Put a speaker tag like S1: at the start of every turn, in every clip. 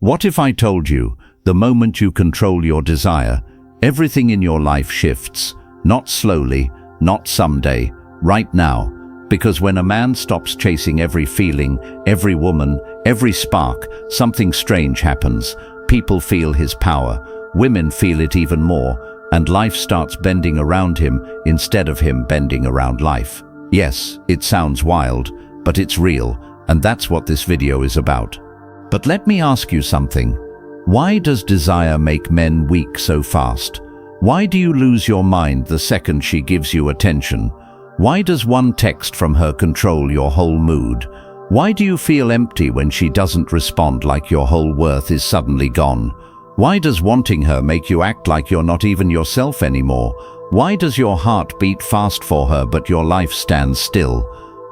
S1: What if I told you, the moment you control your desire, everything in your life shifts, not slowly, not someday, right now? Because when a man stops chasing every feeling, every woman, every spark, something strange happens. People feel his power, women feel it even more, and life starts bending around him instead of him bending around life. Yes, it sounds wild, but it's real, and that's what this video is about. But let me ask you something. Why does desire make men weak so fast? Why do you lose your mind the second she gives you attention? Why does one text from her control your whole mood? Why do you feel empty when she doesn't respond, like your whole worth is suddenly gone? Why does wanting her make you act like you're not even yourself anymore? Why does your heart beat fast for her but your life stands still?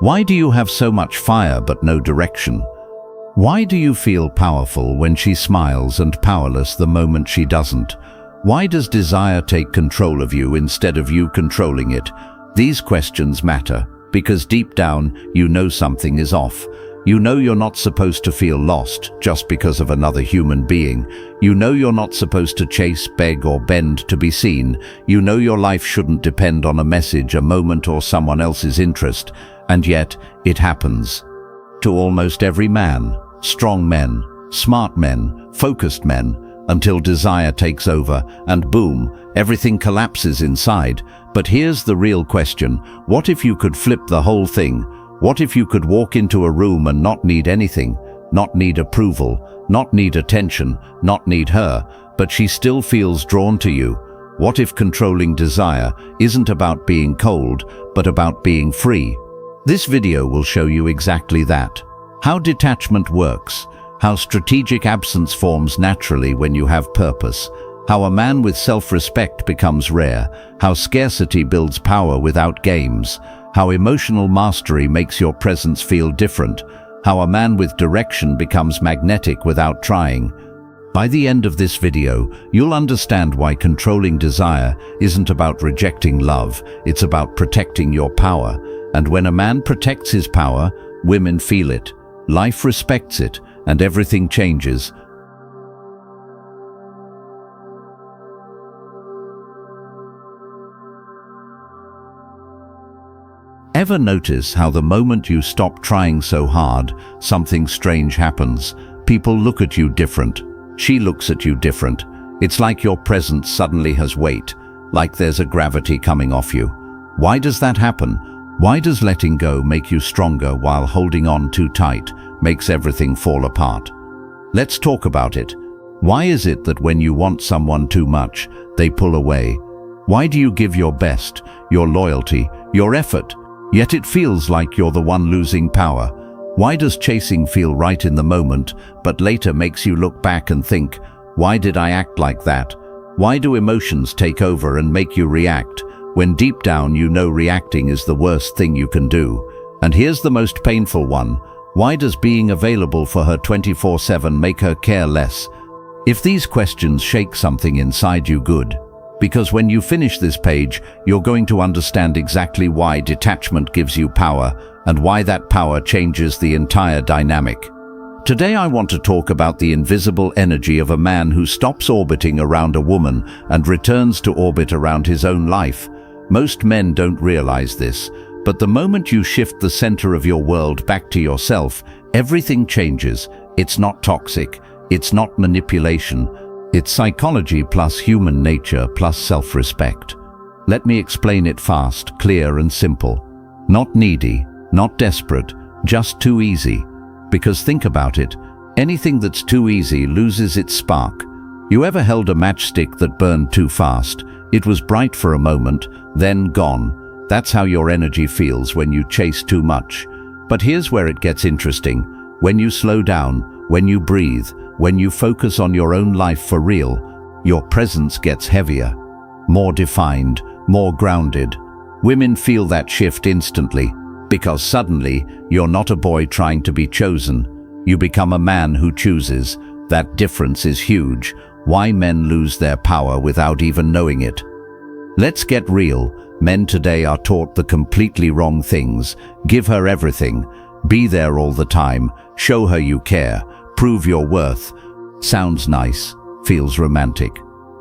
S1: Why do you have so much fire but no direction? Why do you feel powerful when she smiles and powerless the moment she doesn't? Why does desire take control of you instead of you controlling it? These questions matter because deep down you know something is off. You know you're not supposed to feel lost just because of another human being. You know you're not supposed to chase, beg, or bend to be seen. You know your life shouldn't depend on a message, a moment, or someone else's interest. And yet, it happens. To almost every man. Strong men, smart men, focused men, until desire takes over and boom, everything collapses inside. But here's the real question. What if you could flip the whole thing? What if you could walk into a room and not need anything, not need approval, not need attention, not need her, but she still feels drawn to you? What if controlling desire isn't about being cold, but about being free? This video will show you exactly that. How detachment works, how strategic absence forms naturally when you have purpose, how a man with self-respect becomes rare, how scarcity builds power without games, how emotional mastery makes your presence feel different, how a man with direction becomes magnetic without trying. By the end of this video, you'll understand why controlling desire isn't about rejecting love, it's about protecting your power. And when a man protects his power, women feel it. Life respects it, and everything changes. Ever notice how the moment you stop trying so hard, something strange happens? People look at you different. She looks at you different. It's like your presence suddenly has weight, like there's a gravity coming off you. Why does that happen? Why does letting go make you stronger while holding on too tight makes everything fall apart? Let's talk about it. Why is it that when you want someone too much, they pull away? Why do you give your best, your loyalty, your effort, yet it feels like you're the one losing power? Why does chasing feel right in the moment, but later makes you look back and think, why did I act like that? Why do emotions take over and make you react, when deep down you know reacting is the worst thing you can do? And here's the most painful one. Why does being available for her 24/7 make her care less? If these questions shake something inside you, good. Because when you finish this page, you're going to understand exactly why detachment gives you power and why that power changes the entire dynamic. Today I want to talk about the invisible energy of a man who stops orbiting around a woman and returns to orbit around his own life. Most men don't realize this, but the moment you shift the center of your world back to yourself, everything changes. It's not toxic, it's not manipulation, it's psychology plus human nature plus self-respect. Let me explain it fast, clear and simple. Not needy, not desperate, just too easy. Because think about it, anything that's too easy loses its spark. You ever held a matchstick that burned too fast? It was bright for a moment, then gone. That's how your energy feels when you chase too much. But here's where it gets interesting. When you slow down, when you breathe, when you focus on your own life for real, your presence gets heavier, more defined, more grounded. Women feel that shift instantly, because suddenly you're not a boy trying to be chosen. You become a man who chooses. That difference is huge. Why men lose their power without even knowing it. Let's get real. Men today are taught the completely wrong things. Give her everything. Be there all the time. Show her you care. Prove your worth. Sounds nice, feels romantic.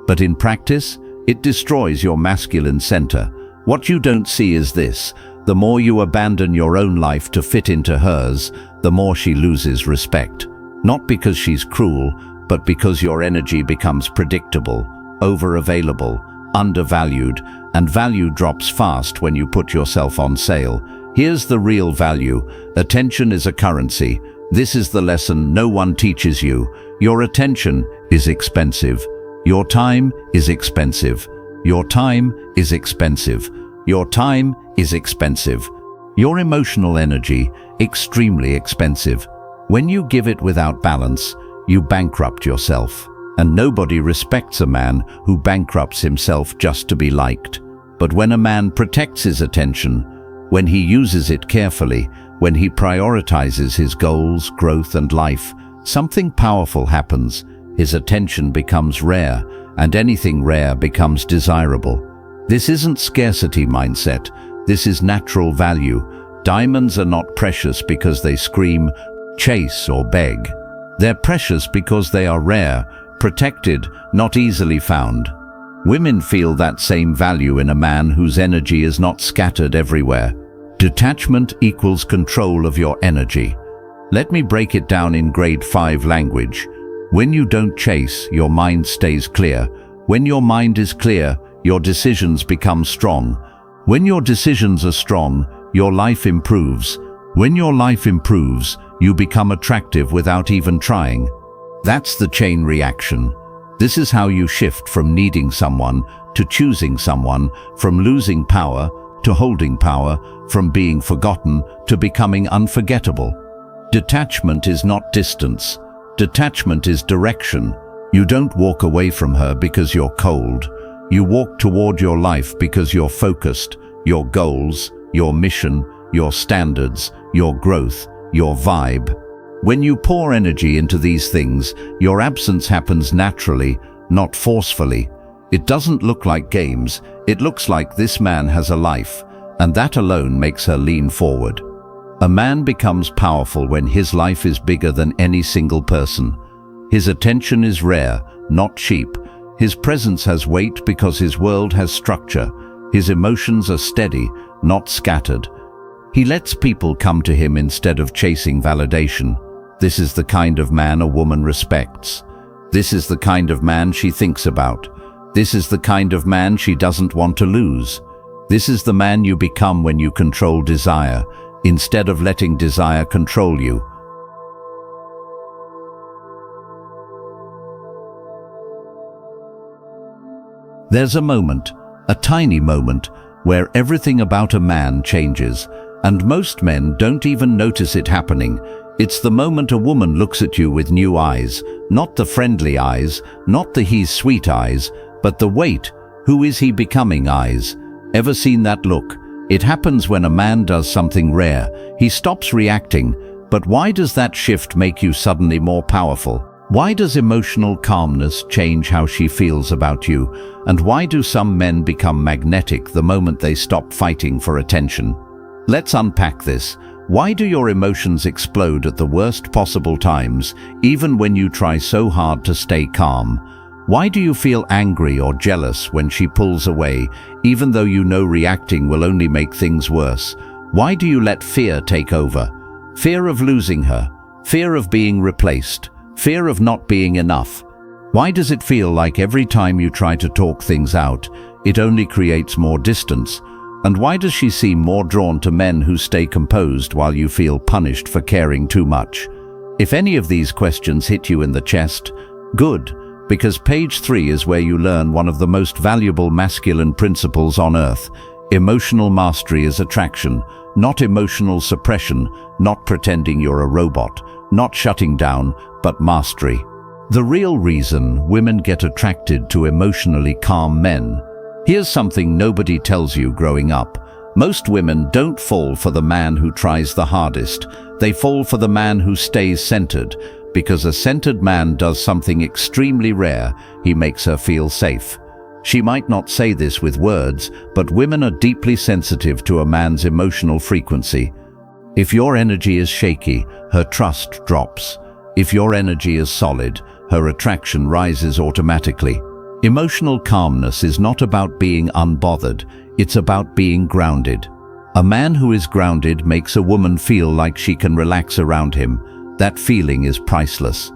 S1: But in practice, it destroys your masculine center. What you don't see is this: the more you abandon your own life to fit into hers, the more she loses respect. Not because she's cruel, but because your energy becomes predictable, over-available, undervalued, and value drops fast when you put yourself on sale. Here's the real value. Attention is a currency. This is the lesson no one teaches you. Your attention is expensive. Your time is expensive. Your time is expensive. Your time is expensive. Your emotional energy, extremely expensive. When you give it without balance, you bankrupt yourself. And nobody respects a man who bankrupts himself just to be liked. But when a man protects his attention, when he uses it carefully, when he prioritizes his goals, growth, and life, something powerful happens. His attention becomes rare, and anything rare becomes desirable. This isn't scarcity mindset. This is natural value. Diamonds are not precious because they scream, chase, or beg. They're precious because they are rare, protected, not easily found. Women feel that same value in a man whose energy is not scattered everywhere. Detachment equals control of your energy. Let me break it down in grade 5 language. When you don't chase, your mind stays clear. When your mind is clear, your decisions become strong. When your decisions are strong, your life improves. When your life improves, you become attractive without even trying. That's the chain reaction. This is how you shift from needing someone to choosing someone, from losing power to holding power, from being forgotten to becoming unforgettable. Detachment is not distance. Detachment is direction. You don't walk away from her because you're cold. You walk toward your life because you're focused, your goals, your mission, your standards, your growth, your vibe. When you pour energy into these things, your absence happens naturally, not forcefully. It doesn't look like games. It looks like this man has a life, and that alone makes her lean forward. A man becomes powerful when his life is bigger than any single person. His attention is rare, not cheap. His presence has weight because his world has structure. His emotions are steady, not scattered. He lets people come to him instead of chasing validation. This is the kind of man a woman respects. This is the kind of man she thinks about. This is the kind of man she doesn't want to lose. This is the man you become when you control desire, instead of letting desire control you. There's a moment, a tiny moment, where everything about a man changes, and most men don't even notice it happening. It's the moment a woman looks at you with new eyes, not the friendly eyes, not the he's sweet eyes, but the wait, who is he becoming eyes. Ever seen that look? It happens when a man does something rare. He stops reacting. But why does that shift make you suddenly more powerful? Why does emotional calmness change how she feels about you? And why do some men become magnetic the moment they stop fighting for attention? Let's unpack this. Why do your emotions explode at the worst possible times, even when you try so hard to stay calm? Why do you feel angry or jealous when she pulls away, even though you know reacting will only make things worse? Why do you let fear take over? Fear of losing her, fear of being replaced, fear of not being enough. Why does it feel like every time you try to talk things out, it only creates more distance? And why does she seem more drawn to men who stay composed while you feel punished for caring too much? If any of these questions hit you in the chest, good, because page 3 is where you learn one of the most valuable masculine principles on earth. Emotional mastery is attraction, not emotional suppression, not pretending you're a robot, not shutting down, but mastery. The real reason women get attracted to emotionally calm men. Here's something nobody tells you growing up. Most women don't fall for the man who tries the hardest. They fall for the man who stays centered, because a centered man does something extremely rare. He makes her feel safe. She might not say this with words, but women are deeply sensitive to a man's emotional frequency. If your energy is shaky, her trust drops. If your energy is solid, her attraction rises automatically. Emotional calmness is not about being unbothered, it's about being grounded. A man who is grounded makes a woman feel like she can relax around him. That feeling is priceless.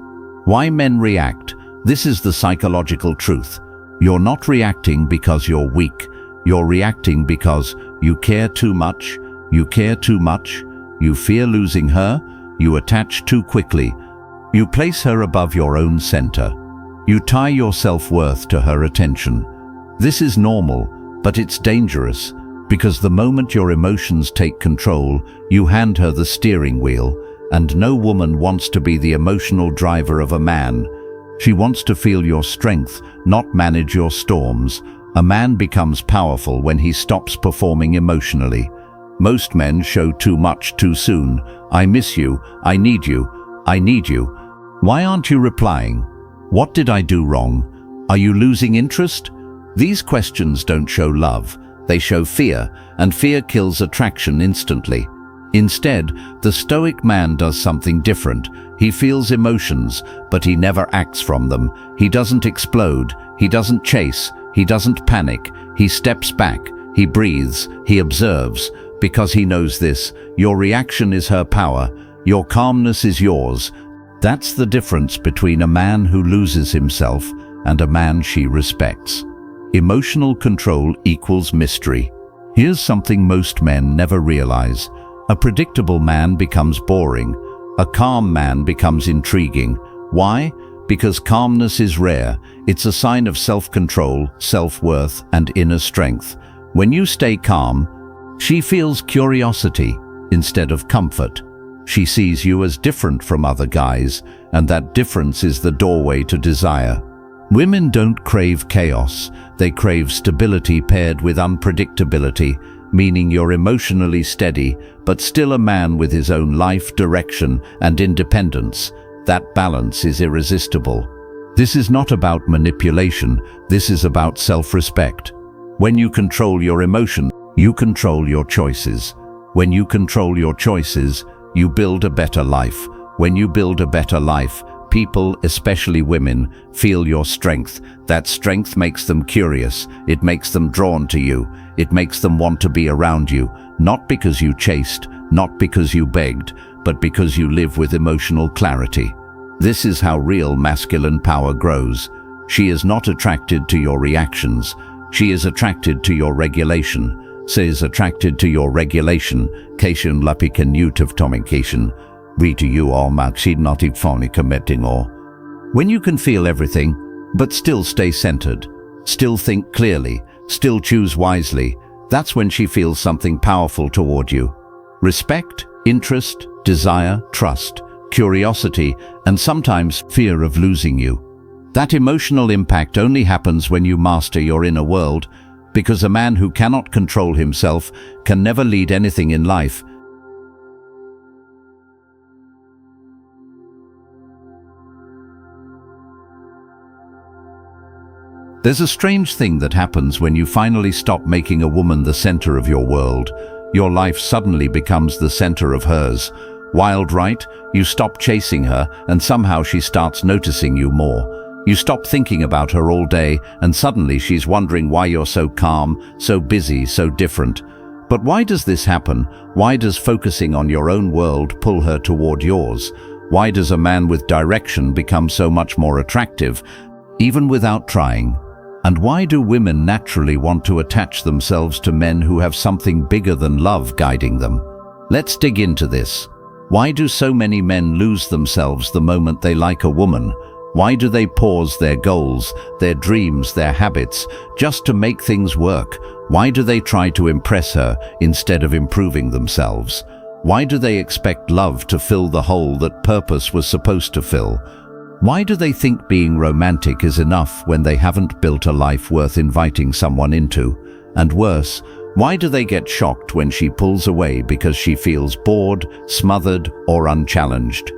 S1: Why men react? This is the psychological truth. You're not reacting because you're weak. You're reacting because you care too much, you care too much, you fear losing her, you attach too quickly, you place her above your own center. You tie your self-worth to her attention. This is normal, but it's dangerous, because the moment your emotions take control, you hand her the steering wheel, and no woman wants to be the emotional driver of a man. She wants to feel your strength, not manage your storms. A man becomes powerful when he stops performing emotionally. Most men show too much too soon. I miss you, I need you, I need you. Why aren't you replying? What did I do wrong? Are you losing interest? These questions don't show love, they show fear, and fear kills attraction instantly. Instead, the stoic man does something different. He feels emotions, but he never acts from them. He doesn't explode, he doesn't chase, he doesn't panic. He steps back, he breathes, he observes, because he knows this: your reaction is her power, your calmness is yours. That's the difference between a man who loses himself and a man she respects. Emotional control equals mystery. Here's something most men never realize. A predictable man becomes boring. A calm man becomes intriguing. Why? Because calmness is rare. It's a sign of self-control, self-worth, and inner strength. When you stay calm, she feels curiosity instead of comfort. She sees you as different from other guys, and that difference is the doorway to desire. Women don't crave chaos. They crave stability paired with unpredictability, meaning you're emotionally steady, but still a man with his own life, direction, and independence. That balance is irresistible. This is not about manipulation, this is about self-respect. When you control your emotion, you control your choices. When you control your choices, you build a better life. When you build a better life, people, especially women, feel your strength. That strength makes them curious. It makes them drawn to you. It makes them want to be around you, not because you chased, not because you begged, but because you live with emotional clarity. This is how real masculine power grows. She is not attracted to your reactions. She is attracted to your regulation. She is attracted to your regulation. Cation lapikan utov tomincation. We to you all maxid notiv phony committing or. When you can feel everything, but still stay centered, still think clearly, still choose wisely, that's when she feels something powerful toward you. Respect, interest, desire, trust, curiosity, and sometimes fear of losing you. That emotional impact only happens when you master your inner world, because a man who cannot control himself can never lead anything in life. There's a strange thing that happens when you finally stop making a woman the center of your world. Your life suddenly becomes the center of hers. Wild, right? You stop chasing her, and somehow she starts noticing you more. You stop thinking about her all day, and suddenly she's wondering why you're so calm, so busy, so different. But why does this happen? Why does focusing on your own world pull her toward yours? Why does a man with direction become so much more attractive, even without trying? And why do women naturally want to attach themselves to men who have something bigger than love guiding them? Let's dig into this. Why do so many men lose themselves the moment they like a woman? Why do they pause their goals, their dreams, their habits, just to make things work? Why do they try to impress her instead of improving themselves? Why do they expect love to fill the hole that purpose was supposed to fill? Why do they think being romantic is enough when they haven't built a life worth inviting someone into? And worse, why do they get shocked when she pulls away because she feels bored, smothered, or unchallenged?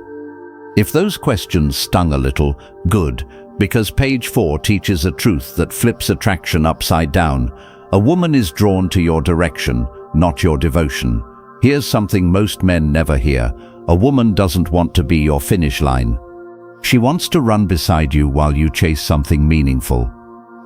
S1: If those questions stung a little, good, because page 4 teaches a truth that flips attraction upside down. A woman is drawn to your direction, not your devotion. Here's something most men never hear. A woman doesn't want to be your finish line. She wants to run beside you while you chase something meaningful.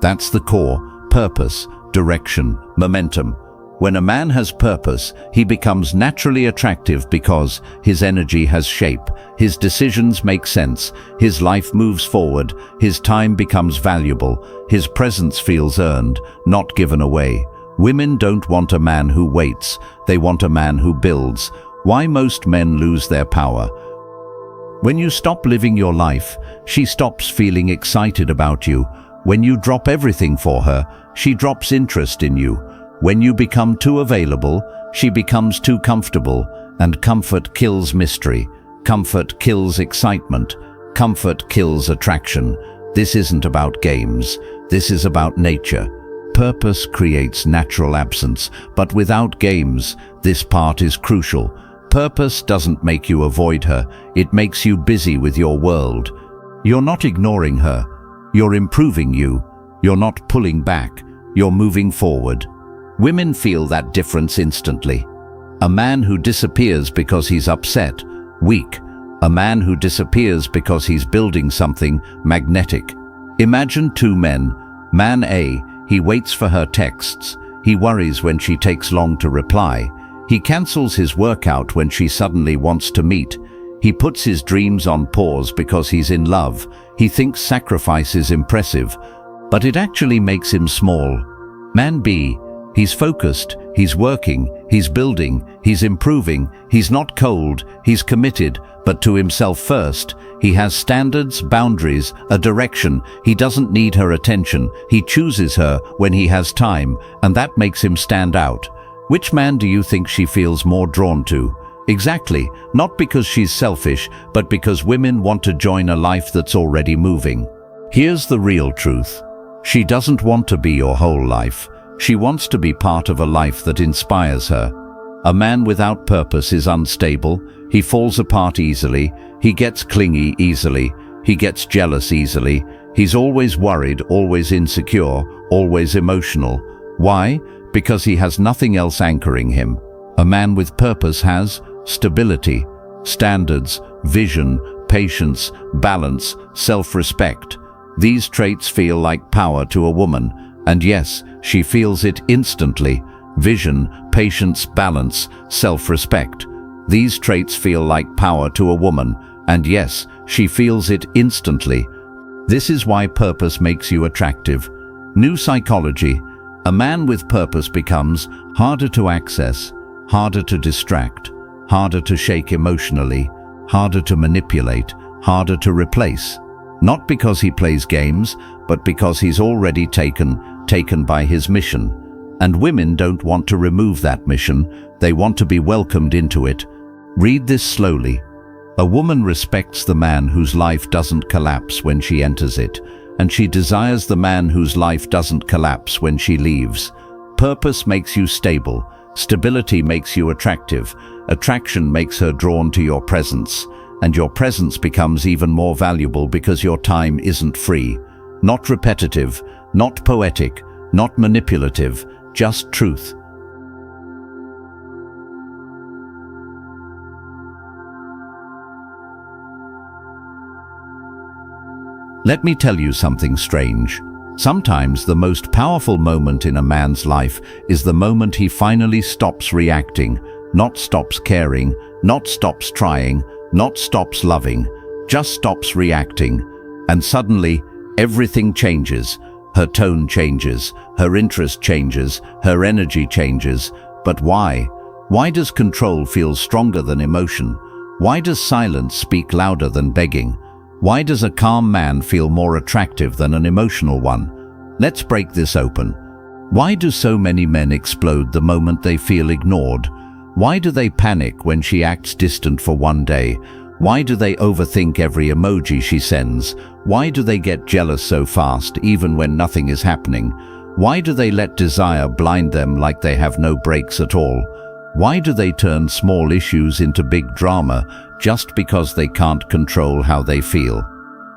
S1: That's the core: purpose, direction, momentum. When a man has purpose, he becomes naturally attractive because his energy has shape, his decisions make sense, his life moves forward, his time becomes valuable, his presence feels earned, not given away. Women don't want a man who waits, they want a man who builds. Why most men lose their power? When you stop living your life, she stops feeling excited about you. When you drop everything for her, she drops interest in you. When you become too available, she becomes too comfortable, and comfort kills mystery. Comfort kills excitement. Comfort kills attraction. This isn't about games. This is about nature. Purpose creates natural absence, but without games, this part is crucial. Purpose doesn't make you avoid her, it makes you busy with your world. You're not ignoring her, you're improving you. You're not pulling back, you're moving forward. Women feel that difference instantly. A man who disappears because he's upset, weak. A man who disappears because he's building something, magnetic. Imagine two men. Man A, he waits for her texts. He worries when she takes long to reply. He cancels his workout when she suddenly wants to meet. He puts his dreams on pause because he's in love. He thinks sacrifice is impressive, but it actually makes him small. Man B, he's focused, he's working, he's building, he's improving, he's not cold, he's committed, but to himself first. He has standards, boundaries, a direction. He doesn't need her attention. He chooses her when he has time, and that makes him stand out. Which man do you think she feels more drawn to? Exactly, not because she's selfish, but because women want to join a life that's already moving. Here's the real truth. She doesn't want to be your whole life. She wants to be part of a life that inspires her. A man without purpose is unstable. He falls apart easily. He gets clingy easily. He gets jealous easily. He's always worried, always insecure, always emotional. Why? Because he has nothing else anchoring him. A man with purpose has stability, standards, vision, patience, balance, self-respect. These traits feel like power to a woman, and yes, she feels it instantly. Vision, patience, balance, self-respect. These traits feel like power to a woman, and yes, she feels it instantly. This is why purpose makes you attractive. New psychology. A man with purpose becomes harder to access, harder to distract, harder to shake emotionally, harder to manipulate, harder to replace. Not because he plays games, but because he's already taken by his mission. And women don't want to remove that mission, they want to be welcomed into it. Read this slowly. A woman respects the man whose life doesn't collapse when she enters it, and she desires the man whose life doesn't collapse when she leaves. Purpose makes you stable. Stability makes you attractive. Attraction makes her drawn to your presence. And your presence becomes even more valuable because your time isn't free. Not repetitive, not poetic, not manipulative, just truth. Let me tell you something strange. Sometimes the most powerful moment in a man's life is the moment he finally stops reacting, not stops caring, not stops trying, not stops loving, just stops reacting. And suddenly, everything changes. Her tone changes, her interest changes, her energy changes. But why? Why does control feel stronger than emotion? Why does silence speak louder than begging? Why does a calm man feel more attractive than an emotional one? Let's break this open. Why do so many men explode the moment they feel ignored? Why do they panic when she acts distant for one day? Why do they overthink every emoji she sends? Why do they get jealous so fast even when nothing is happening? Why do they let desire blind them like they have no brakes at all? Why do they turn small issues into big drama just because they can't control how they feel?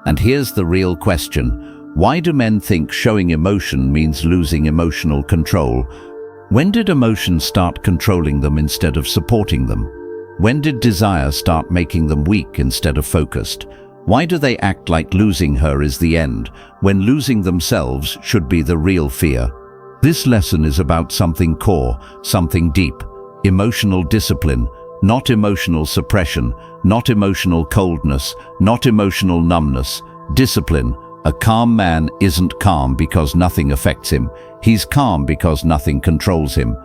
S1: And here's the real question. Why do men think showing emotion means losing emotional control? When did emotion start controlling them instead of supporting them? When did desire start making them weak instead of focused? Why do they act like losing her is the end, when losing themselves should be the real fear? This lesson is about something core, something deep. Emotional discipline, not emotional suppression, not emotional coldness, not emotional numbness. Discipline. A calm man isn't calm because nothing affects him. He's calm because nothing controls him.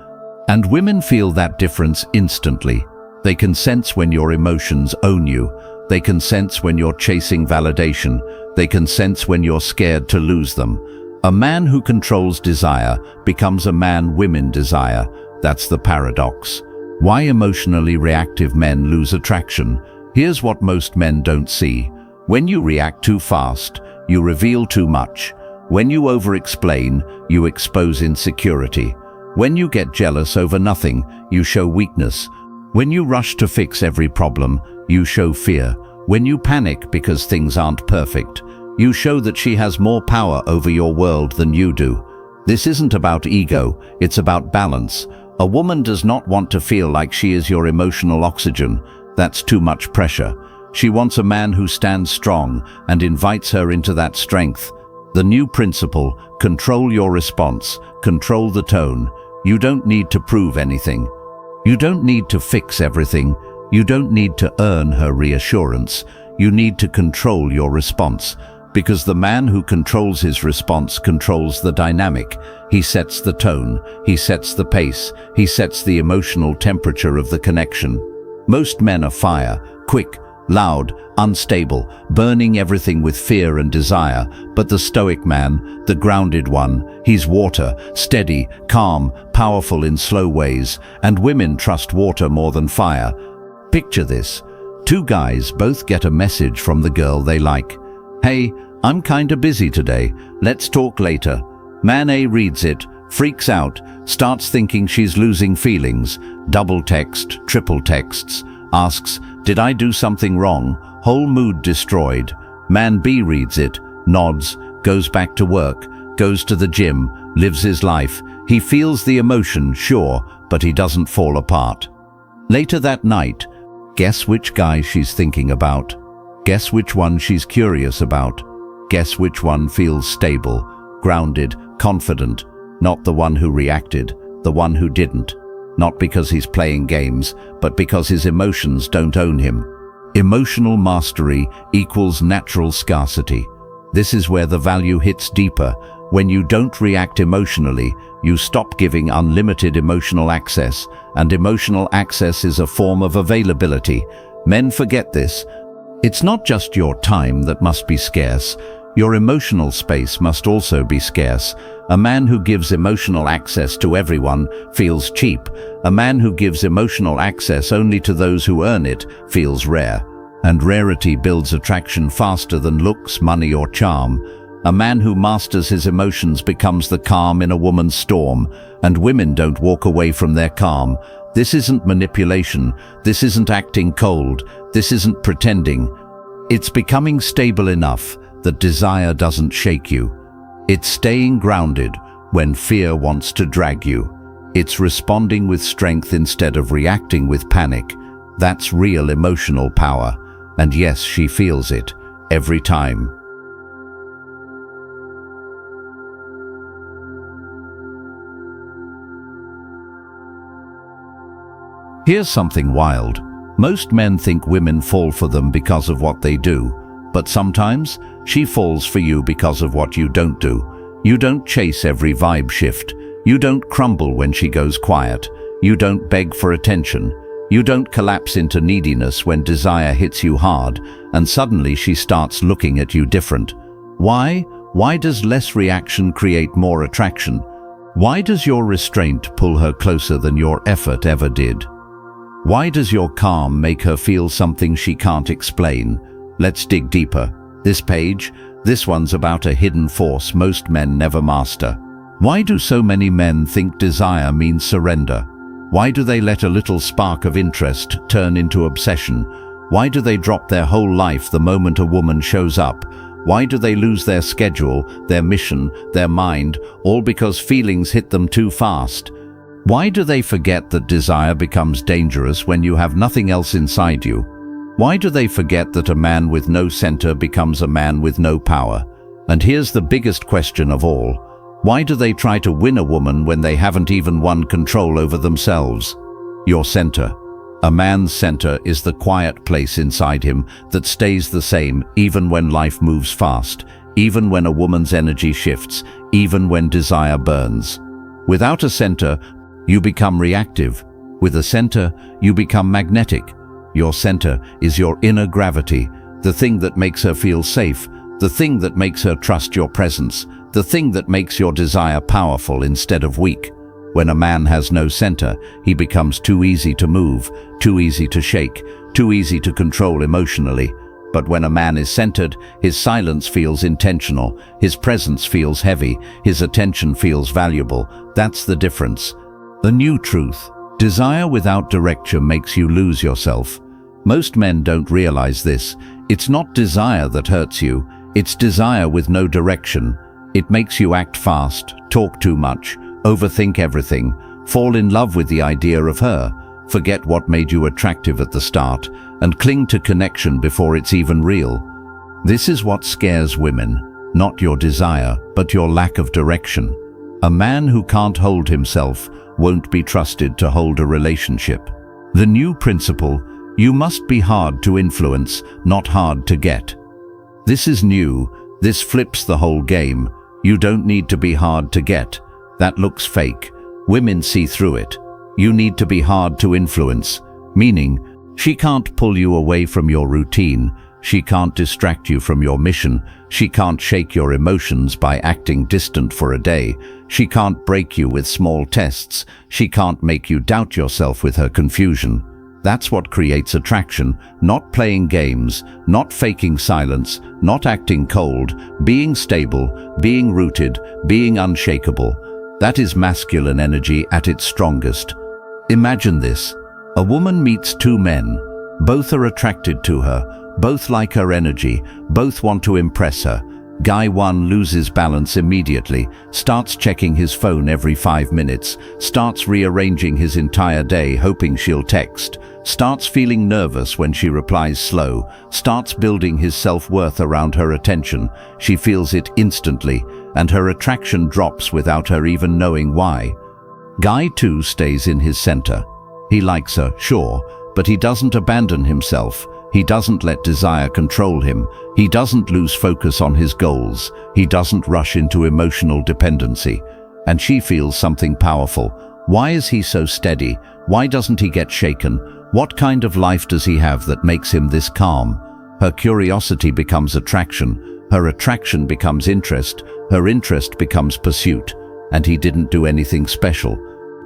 S1: And women feel that difference instantly. They can sense when your emotions own you. They can sense when you're chasing validation. They can sense when you're scared to lose them. A man who controls desire becomes a man women desire. That's the paradox. Why emotionally reactive men lose attraction? Here's what most men don't see. When you react too fast, you reveal too much. When you over-explain, you expose insecurity. When you get jealous over nothing, you show weakness. When you rush to fix every problem, you show fear. When you panic because things aren't perfect, you show that she has more power over your world than you do. This isn't about ego, it's about balance. A woman does not want to feel like she is your emotional oxygen. That's too much pressure. She wants a man who stands strong and invites her into that strength. The new principle: control your response, control the tone. You don't need to prove anything. You don't need to fix everything. You don't need to earn her reassurance. You need to control your response. Because the man who controls his response controls the dynamic. He sets the tone, he sets the pace, he sets the emotional temperature of the connection. Most men are fire, quick, loud, unstable, burning everything with fear and desire. But the stoic man, the grounded one, he's water, steady, calm, powerful in slow ways. And women trust water more than fire. Picture this. Two guys both get a message from the girl they like. Hey, I'm kinda busy today. Let's talk later. Man A reads it, freaks out, starts thinking she's losing feelings. Double text, triple texts. Asks, did I do something wrong? Whole mood destroyed. Man B reads it, nods, goes back to work, goes to the gym, lives his life. He feels the emotion, sure, but he doesn't fall apart. Later that night, guess which guy she's thinking about? Guess which one she's curious about? Guess which one feels stable, grounded, confident? Not the one who reacted, the one who didn't. Not because he's playing games, but because his emotions don't own him. Emotional mastery equals natural scarcity. This is where the value hits deeper. When you don't react emotionally, you stop giving unlimited emotional access, and emotional access is a form of availability. Men forget this. It's not just your time that must be scarce. Your emotional space must also be scarce. A man who gives emotional access to everyone feels cheap. A man who gives emotional access only to those who earn it feels rare. And rarity builds attraction faster than looks, money, or charm. A man who masters his emotions becomes the calm in a woman's storm, and women don't walk away from their calm. This isn't manipulation. This isn't acting cold. This isn't pretending. It's becoming stable enough that desire doesn't shake you. It's staying grounded when fear wants to drag you. It's responding with strength instead of reacting with panic. That's real emotional power. And yes, she feels it every time. Here's something wild. Most men think women fall for them because of what they do. But sometimes, she falls for you because of what you don't do. You don't chase every vibe shift. You don't crumble when she goes quiet. You don't beg for attention. You don't collapse into neediness when desire hits you hard, and suddenly she starts looking at you different. Why? Why does less reaction create more attraction? Why does your restraint pull her closer than your effort ever did? Why does your calm make her feel something she can't explain? Let's dig deeper. This page, this one's about a hidden force most men never master. Why do so many men think desire means surrender? Why do they let a little spark of interest turn into obsession? Why do they drop their whole life the moment a woman shows up? Why do they lose their schedule, their mission, their mind, all because feelings hit them too fast? Why do they forget that desire becomes dangerous when you have nothing else inside you? Why do they forget that a man with no center becomes a man with no power? And here's the biggest question of all. Why do they try to win a woman when they haven't even won control over themselves? Your center. A man's center is the quiet place inside him that stays the same even when life moves fast, even when a woman's energy shifts, even when desire burns. Without a center, you become reactive. With a center, you become magnetic. Your center is your inner gravity, the thing that makes her feel safe, the thing that makes her trust your presence, the thing that makes your desire powerful instead of weak. When a man has no center, he becomes too easy to move, too easy to shake, too easy to control emotionally. But when a man is centered, his silence feels intentional, his presence feels heavy, his attention feels valuable. That's the difference. The new truth. Desire without direction makes you lose yourself. Most men don't realize this. It's not desire that hurts you, it's desire with no direction. It makes you act fast, talk too much, overthink everything, fall in love with the idea of her, forget what made you attractive at the start, and cling to connection before it's even real. This is what scares women, not your desire, but your lack of direction. A man who can't hold himself won't be trusted to hold a relationship. The new principle: you must be hard to influence, not hard to get. This is new. This flips the whole game. You don't need to be hard to get. That looks fake. Women see through it. You need to be hard to influence, meaning she can't pull you away from your routine. She can't distract you from your mission. She can't shake your emotions by acting distant for a day. She can't break you with small tests. She can't make you doubt yourself with her confusion. That's what creates attraction, not playing games, not faking silence, not acting cold, being stable, being rooted, being unshakable. That is masculine energy at its strongest. Imagine this. A woman meets two men. Both are attracted to her. Both like her energy. Both want to impress her. Guy 1 loses balance immediately, starts checking his phone every 5 minutes, starts rearranging his entire day hoping she'll text, starts feeling nervous when she replies slow, starts building his self-worth around her attention. She feels it instantly, and her attraction drops without her even knowing why. Guy 2 stays in his center. He likes her, sure, but he doesn't abandon himself. He doesn't let desire control him. He doesn't lose focus on his goals. He doesn't rush into emotional dependency. And she feels something powerful. Why is he so steady? Why doesn't he get shaken? What kind of life does he have that makes him this calm? Her curiosity becomes attraction. Her attraction becomes interest. Her interest becomes pursuit. And he didn't do anything special.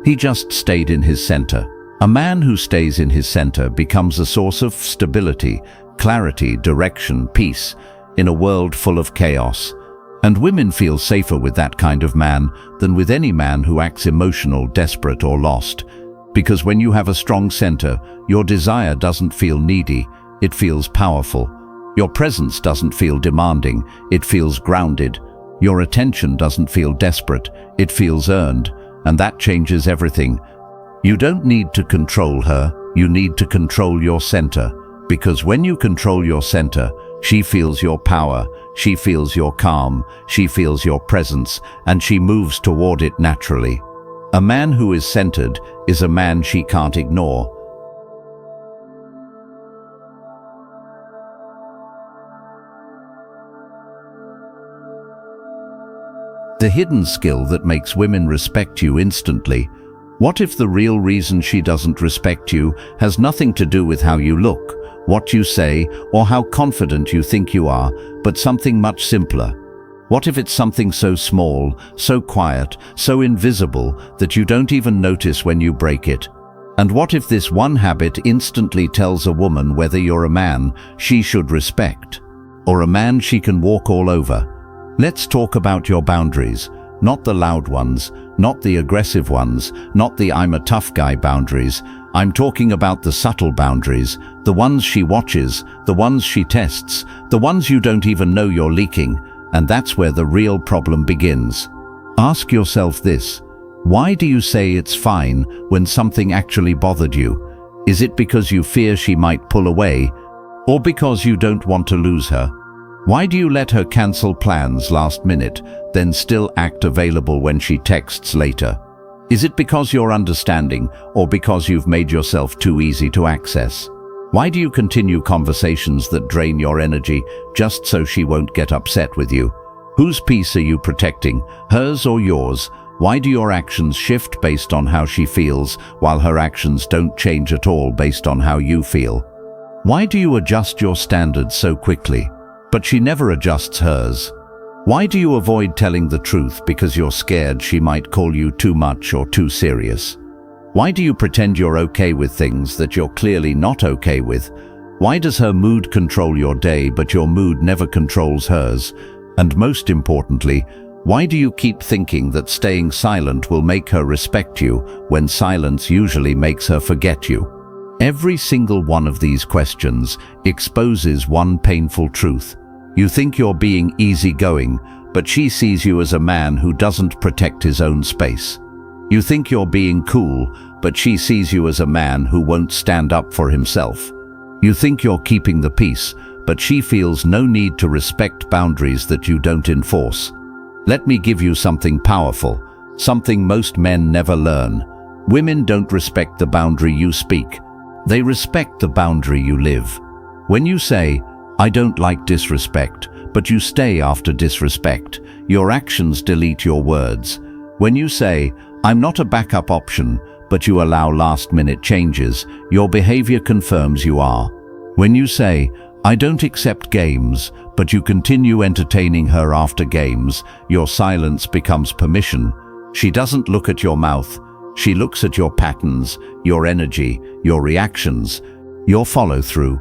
S1: He just stayed in his center. A man who stays in his center becomes a source of stability, clarity, direction, peace, in a world full of chaos. And women feel safer with that kind of man than with any man who acts emotional, desperate, or lost. Because when you have a strong center, your desire doesn't feel needy, it feels powerful. Your presence doesn't feel demanding, it feels grounded. Your attention doesn't feel desperate, it feels earned. And that changes everything. You don't need to control her, you need to control your center. Because when you control your center, she feels your power, she feels your calm, she feels your presence, and she moves toward it naturally. A man who is centered is a man she can't ignore. The hidden skill that makes women respect you instantly. What if the real reason she doesn't respect you has nothing to do with how you look, what you say, or how confident you think you are, but something much simpler? What if it's something so small, so quiet, so invisible that you don't even notice when you break it? And what if this one habit instantly tells a woman whether you're a man she should respect, or a man she can walk all over? Let's talk about your boundaries. Not the loud ones, not the aggressive ones, not the I'm a tough guy boundaries. I'm talking about the subtle boundaries, the ones she watches, the ones she tests, the ones you don't even know you're leaking. And that's where the real problem begins. Ask yourself this: why do you say it's fine when something actually bothered you? Is it because you fear she might pull away? Or because you don't want to lose her? Why do you let her cancel plans last minute, then still act available when she texts later? Is it because you're understanding, or because you've made yourself too easy to access? Why do you continue conversations that drain your energy just so she won't get upset with you? Whose peace are you protecting, hers or yours? Why do your actions shift based on how she feels, while her actions don't change at all based on how you feel? Why do you adjust your standards so quickly, but she never adjusts hers? Why do you avoid telling the truth because you're scared she might call you too much or too serious? Why do you pretend you're okay with things that you're clearly not okay with? Why does her mood control your day but your mood never controls hers? And most importantly, why do you keep thinking that staying silent will make her respect you when silence usually makes her forget you? Every single one of these questions exposes one painful truth. You think you're being easygoing, but she sees you as a man who doesn't protect his own space. You think you're being cool, but she sees you as a man who won't stand up for himself. You think you're keeping the peace, but she feels no need to respect boundaries that you don't enforce. Let me give you something powerful, something most men never learn. Women don't respect the boundary you speak. They respect the boundary you live. When you say, "I don't like disrespect," but you stay after disrespect, your actions delete your words. When you say, "I'm not a backup option," but you allow last-minute changes, your behavior confirms you are. When you say, "I don't accept games," but you continue entertaining her after games, your silence becomes permission. She doesn't look at your mouth. She looks at your patterns, your energy, your reactions, your follow-through.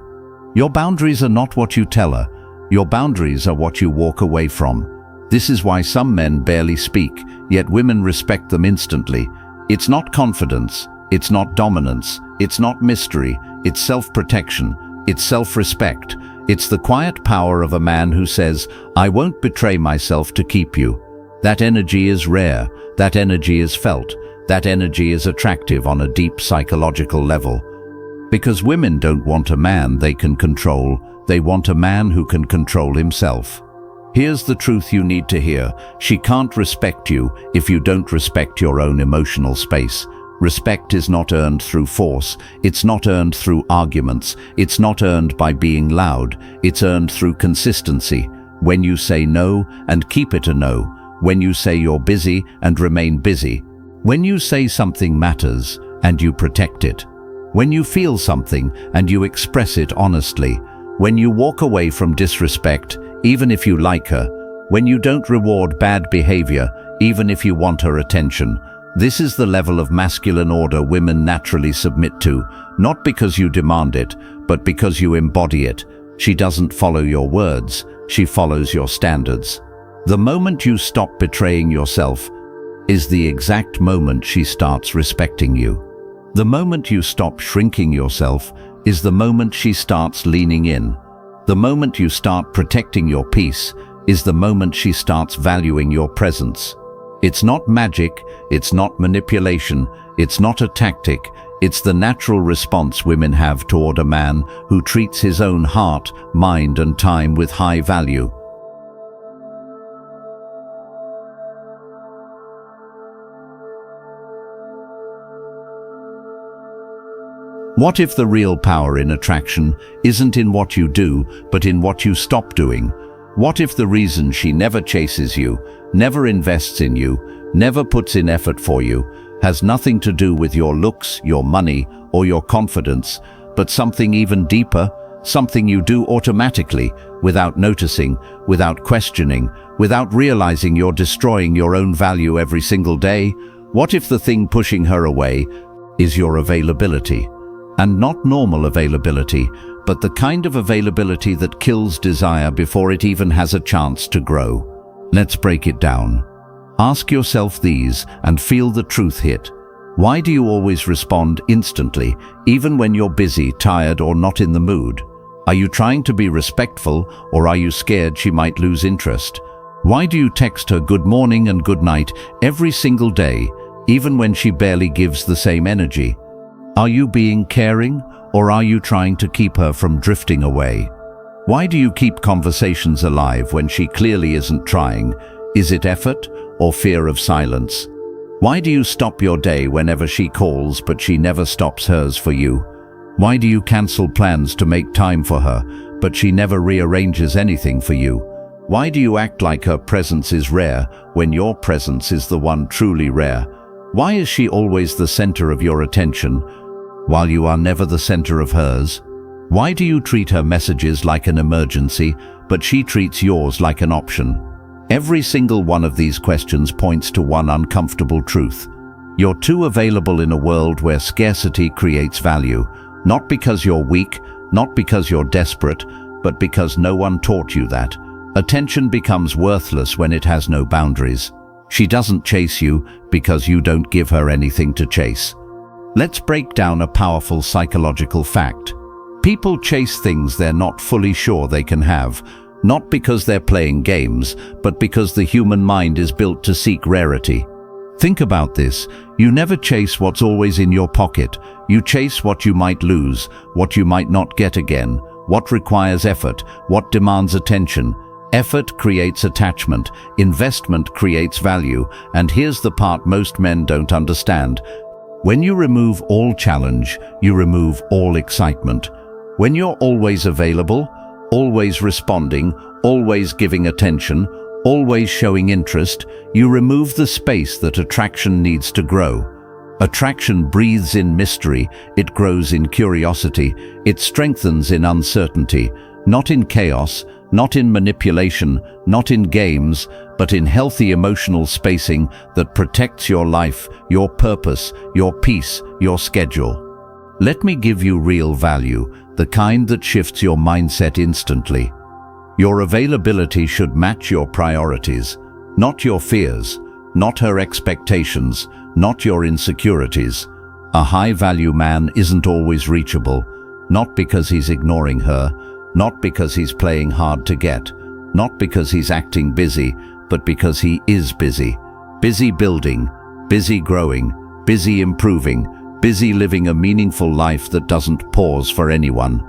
S1: Your boundaries are not what you tell her. Your boundaries are what you walk away from. This is why some men barely speak, yet women respect them instantly. It's not confidence, it's not dominance, it's not mystery, it's self-protection, it's self-respect. It's the quiet power of a man who says, "I won't betray myself to keep you." That energy is rare, that energy is felt, that energy is attractive on a deep psychological level. Because women don't want a man they can control, they want a man who can control himself. Here's the truth you need to hear. She can't respect you if you don't respect your own emotional space. Respect is not earned through force, it's not earned through arguments, it's not earned by being loud, it's earned through consistency. When you say no and keep it a no, when you say you're busy and remain busy, when you say something matters and you protect it, when you feel something and you express it honestly, when you walk away from disrespect, even if you like her, when you don't reward bad behavior, even if you want her attention. This is the level of masculine order women naturally submit to, not because you demand it, but because you embody it. She doesn't follow your words, she follows your standards. The moment you stop betraying yourself is the exact moment she starts respecting you. The moment you stop shrinking yourself is the moment she starts leaning in. The moment you start protecting your peace is the moment she starts valuing your presence. It's not magic, it's not manipulation, it's not a tactic, it's the natural response women have toward a man who treats his own heart, mind and time with high value. What if the real power in attraction isn't in what you do, but in what you stop doing? What if the reason she never chases you, never invests in you, never puts in effort for you, has nothing to do with your looks, your money, or your confidence, but something even deeper, something you do automatically, without noticing, without questioning, without realizing you're destroying your own value every single day? What if the thing pushing her away is your availability? And not normal availability, but the kind of availability that kills desire before it even has a chance to grow. Let's break it down. Ask yourself these and feel the truth hit. Why do you always respond instantly, even when you're busy, tired, or not in the mood? Are you trying to be respectful, or are you scared she might lose interest? Why do you text her good morning and good night every single day, even when she barely gives the same energy? Are you being caring, or are you trying to keep her from drifting away? Why do you keep conversations alive when she clearly isn't trying? Is it effort or fear of silence? Why do you stop your day whenever she calls but she never stops hers for you? Why do you cancel plans to make time for her but she never rearranges anything for you? Why do you act like her presence is rare when your presence is the one truly rare? Why is she always the center of your attention while you are never the center of hers? Why do you treat her messages like an emergency but she treats yours like an option? Every single one of these questions points to one uncomfortable truth. You're too available in a world where scarcity creates value, not because you're weak, not because you're desperate, but because no one taught you that. Attention becomes worthless when it has no boundaries. She doesn't chase you because you don't give her anything to chase. Let's break down a powerful psychological fact. People chase things they're not fully sure they can have, not because they're playing games, but because the human mind is built to seek rarity. Think about this. You never chase what's always in your pocket. You chase what you might lose, what you might not get again, what requires effort, what demands attention. Effort creates attachment, investment creates value, and here's the part most men don't understand. When you remove all challenge, you remove all excitement. When you're always available, always responding, always giving attention, always showing interest, you remove the space that attraction needs to grow. Attraction breathes in mystery, it grows in curiosity, it strengthens in uncertainty, not in chaos, not in manipulation, not in games, but in healthy emotional spacing that protects your life, your purpose, your peace, your schedule. Let me give you real value, the kind that shifts your mindset instantly. Your availability should match your priorities, not your fears, not her expectations, not your insecurities. A high-value man isn't always reachable, not because he's ignoring her, not because he's playing hard to get, not because he's acting busy, but because he is busy. Busy building, busy growing, busy improving, busy living a meaningful life that doesn't pause for anyone.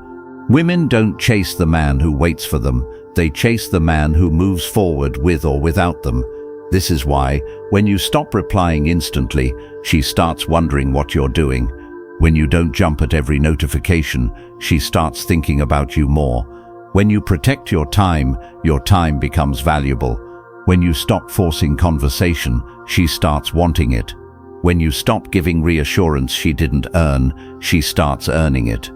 S1: Women don't chase the man who waits for them, they chase the man who moves forward with or without them. This is why, when you stop replying instantly, she starts wondering what you're doing. When you don't jump at every notification, she starts thinking about you more. When you protect your time becomes valuable. When you stop forcing conversation, she starts wanting it. When you stop giving reassurance she didn't earn, she starts earning it.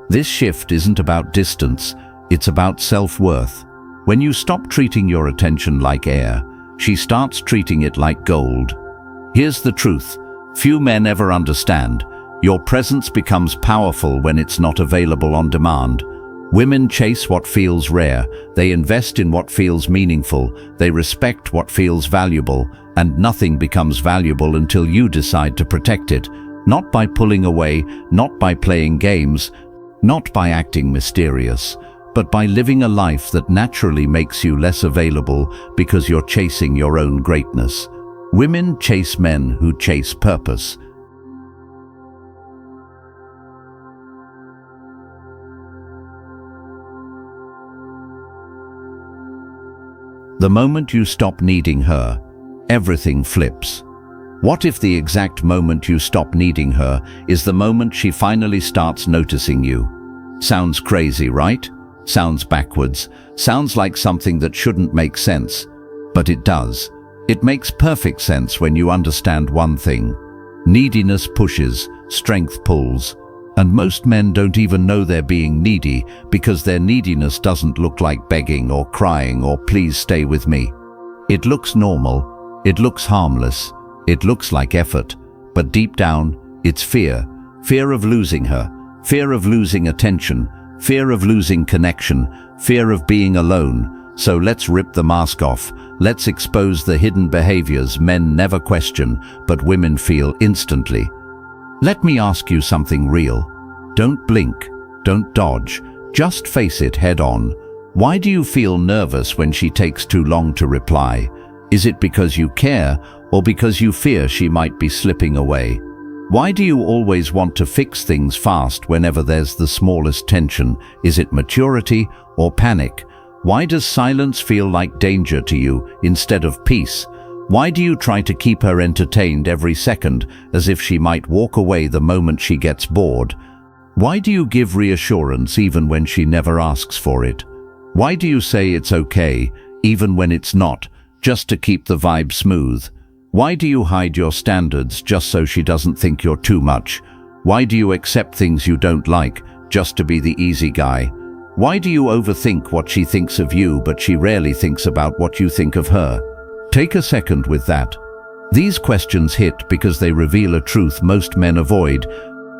S1: This shift isn't about distance, it's about self-worth. When you stop treating your attention like air, she starts treating it like gold. Here's the truth. Few men ever understand. Your presence becomes powerful when it's not available on demand. Women chase what feels rare, they invest in what feels meaningful, they respect what feels valuable, and nothing becomes valuable until you decide to protect it. Not by pulling away, not by playing games, not by acting mysterious, but by living a life that naturally makes you less available because you're chasing your own greatness. Women chase men who chase purpose. The moment you stop needing her, everything flips. What if the exact moment you stop needing her is the moment she finally starts noticing you? Sounds crazy, right? Sounds backwards. Sounds like something that shouldn't make sense. But it does. It makes perfect sense when you understand one thing. Neediness pushes, strength pulls. And most men don't even know they're being needy because their neediness doesn't look like begging or crying or please stay with me. It looks normal, it looks harmless, it looks like effort, but deep down, it's fear. Fear of losing her, fear of losing attention, fear of losing connection, fear of being alone. So let's rip the mask off. Let's expose the hidden behaviors men never question, but women feel instantly. Let me ask you something real. Don't blink, don't dodge, just face it head on. Why do you feel nervous when she takes too long to reply? Is it because you care or because you fear she might be slipping away? Why do you always want to fix things fast whenever there's the smallest tension? Is it maturity or panic? Why does silence feel like danger to you instead of peace? Why do you try to keep her entertained every second as if she might walk away the moment she gets bored? Why do you give reassurance even when she never asks for it? Why do you say it's okay even when it's not, just to keep the vibe smooth? Why do you hide your standards just so she doesn't think you're too much? Why do you accept things you don't like just to be the easy guy? Why do you overthink what she thinks of you but she rarely thinks about what you think of her? Take a second with that. These questions hit because they reveal a truth most men avoid.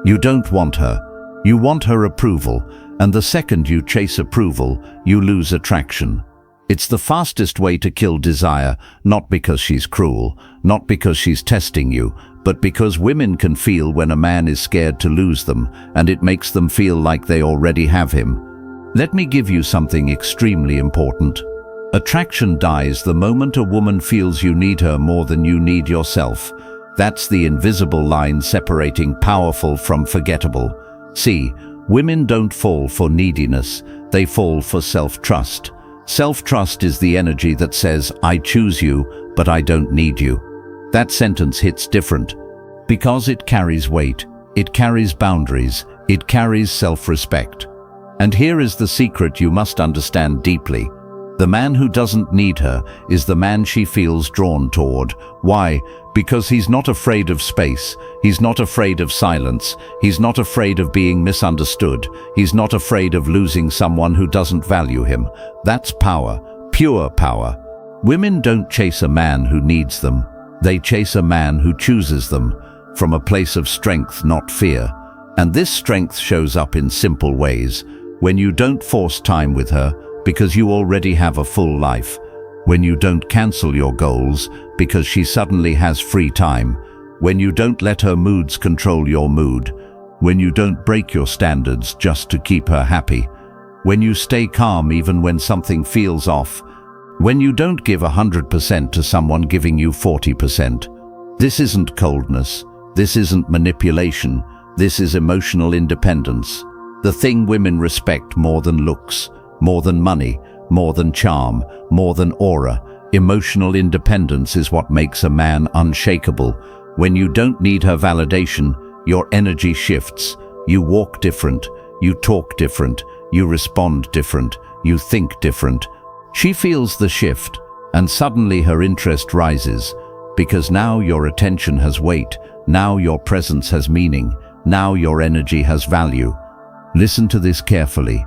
S1: You don't want her. You want her approval, and the second you chase approval, you lose attraction. It's the fastest way to kill desire, not because she's cruel, not because she's testing you, but because women can feel when a man is scared to lose them, and it makes them feel like they already have him. Let me give you something extremely important. Attraction dies the moment a woman feels you need her more than you need yourself. That's the invisible line separating powerful from forgettable. See, women don't fall for neediness, they fall for self-trust. Self-trust is the energy that says, I choose you, but I don't need you. That sentence hits different because it carries weight, it carries boundaries, it carries self-respect. And here is the secret you must understand deeply. The man who doesn't need her is the man she feels drawn toward. Why? Because he's not afraid of space, he's not afraid of silence, he's not afraid of being misunderstood, he's not afraid of losing someone who doesn't value him. That's power, pure power. Women don't chase a man who needs them, they chase a man who chooses them, from a place of strength, not fear. And this strength shows up in simple ways. When you don't force time with her, because you already have a full life. When you don't cancel your goals because she suddenly has free time. When you don't let her moods control your mood. When you don't break your standards just to keep her happy. When you stay calm even when something feels off. When you don't give 100% to someone giving you 40%. This isn't coldness. This isn't manipulation. This is emotional independence. The thing women respect more than looks. More than money, more than charm, more than aura. Emotional independence is what makes a man unshakable. When you don't need her validation, your energy shifts. You walk different, you talk different, you respond different, you think different. She feels the shift, and suddenly her interest rises, because now your attention has weight, now your presence has meaning, now your energy has value. Listen to this carefully.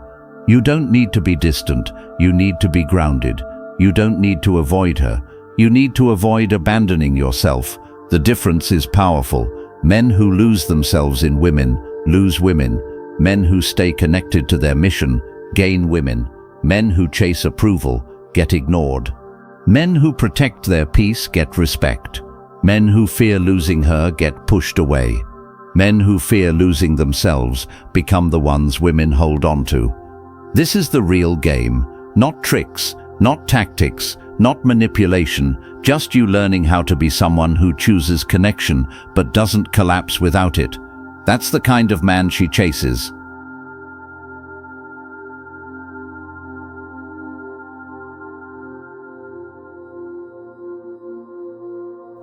S1: You don't need to be distant, you need to be grounded. You don't need to avoid her, you need to avoid abandoning yourself. The difference is powerful. Men who lose themselves in women, lose women. Men who stay connected to their mission, gain women. Men who chase approval, get ignored. Men who protect their peace, get respect. Men who fear losing her, get pushed away. Men who fear losing themselves, become the ones women hold on to. This is the real game, not tricks, not tactics, not manipulation, just you learning how to be someone who chooses connection but doesn't collapse without it. That's the kind of man she chases.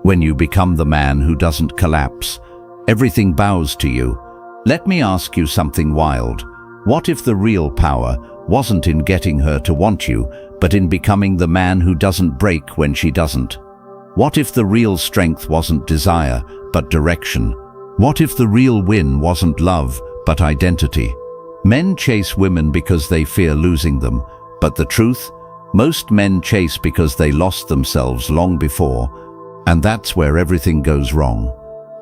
S1: When you become the man who doesn't collapse, everything bows to you. Let me ask you something wild. What if the real power wasn't in getting her to want you, but in becoming the man who doesn't break when she doesn't? What if the real strength wasn't desire, but direction? What if the real win wasn't love, but identity? Men chase women because they fear losing them, but the truth? Most men chase because they lost themselves long before, and that's where everything goes wrong.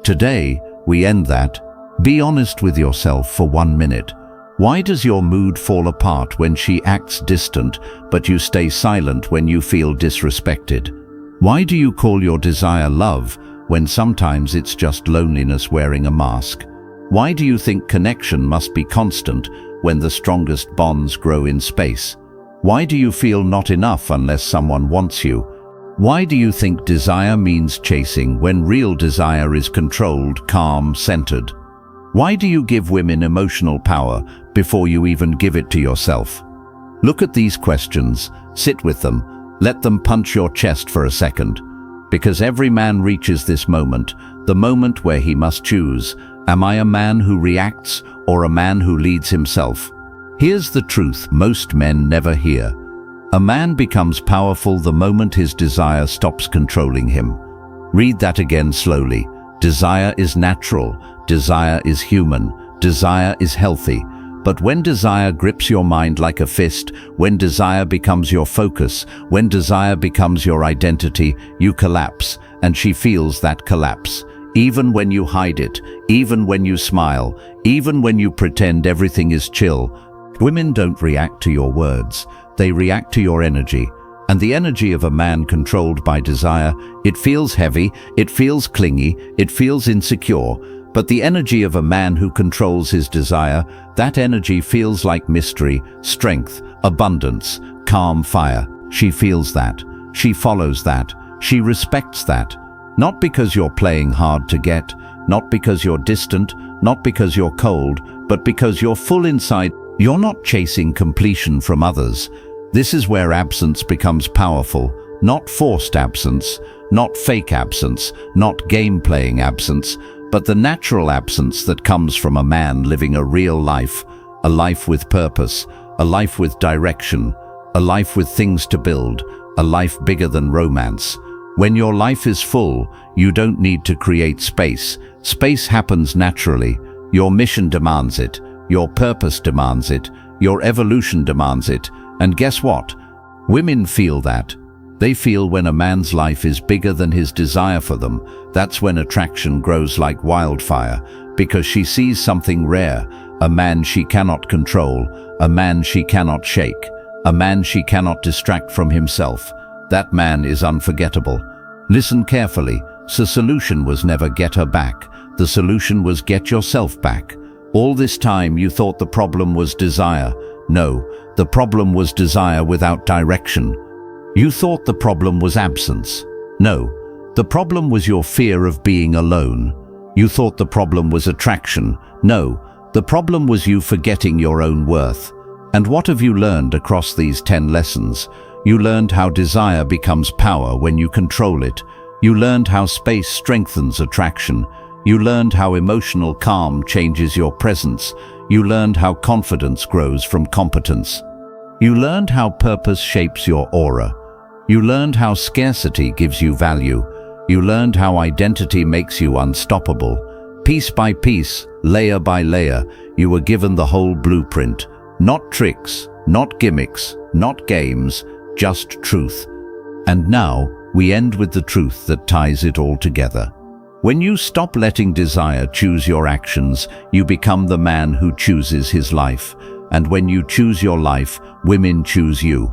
S1: Today, we end that. Be honest with yourself for 1 minute. Why does your mood fall apart when she acts distant, but you stay silent when you feel disrespected? Why do you call your desire love when sometimes it's just loneliness wearing a mask? Why do you think connection must be constant when the strongest bonds grow in space? Why do you feel not enough unless someone wants you? Why do you think desire means chasing when real desire is controlled, calm, centered? Why do you give women emotional power before you even give it to yourself? Look at these questions, sit with them, let them punch your chest for a second. Because every man reaches this moment, the moment where he must choose, am I a man who reacts or a man who leads himself? Here's the truth most men never hear. A man becomes powerful the moment his desire stops controlling him. Read that again slowly. Desire is natural, desire is human, desire is healthy. But when desire grips your mind like a fist, when desire becomes your focus, when desire becomes your identity, you collapse, and she feels that collapse. Even when you hide it, even when you smile, even when you pretend everything is chill. Women don't react to your words, they react to your energy. And the energy of a man controlled by desire, it feels heavy, it feels clingy, it feels insecure. But the energy of a man who controls his desire, that energy feels like mystery, strength, abundance, calm fire. She feels that. She follows that. She respects that. Not because you're playing hard to get, not because you're distant, not because you're cold, but because you're full inside. You're not chasing completion from others. This is where absence becomes powerful, not forced absence, not fake absence, not game-playing absence, but the natural absence that comes from a man living a real life, a life with purpose, a life with direction, a life with things to build, a life bigger than romance. When your life is full, you don't need to create space. Space happens naturally. Your mission demands it. Your purpose demands it. Your evolution demands it. And guess what? Women feel that. They feel when a man's life is bigger than his desire for them. That's when attraction grows like wildfire, because she sees something rare, a man she cannot control, a man she cannot shake, a man she cannot distract from himself. That man is unforgettable. Listen carefully. The solution was never get her back. The solution was get yourself back. All this time you thought the problem was desire. No, the problem was desire without direction. You thought the problem was absence. No, the problem was your fear of being alone. You thought the problem was attraction. No, the problem was you forgetting your own worth. And what have you learned across these 10 lessons? You learned how desire becomes power when you control it. You learned how space strengthens attraction. You learned how emotional calm changes your presence. You learned how confidence grows from competence. You learned how purpose shapes your aura. You learned how scarcity gives you value. You learned how identity makes you unstoppable. Piece by piece, layer by layer, you were given the whole blueprint. Not tricks, not gimmicks, not games, just truth. And now, we end with the truth that ties it all together. When you stop letting desire choose your actions, you become the man who chooses his life. And when you choose your life, women choose you.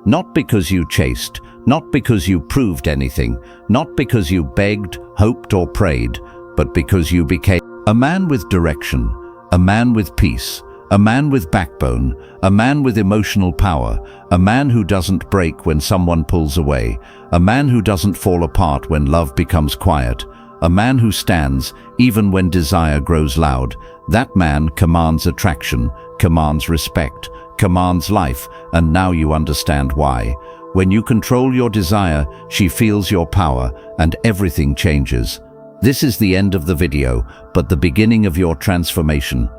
S1: Not because you chased, not because you proved anything, not because you begged, hoped or prayed, but because you became a man with direction, a man with peace, a man with backbone, a man with emotional power, a man who doesn't break when someone pulls away, a man who doesn't fall apart when love becomes quiet, a man who stands even when desire grows loud. That man commands attraction, commands respect, commands life, and now you understand why. When you control your desire, she feels your power, and everything changes. This is the end of the video, but the beginning of your transformation.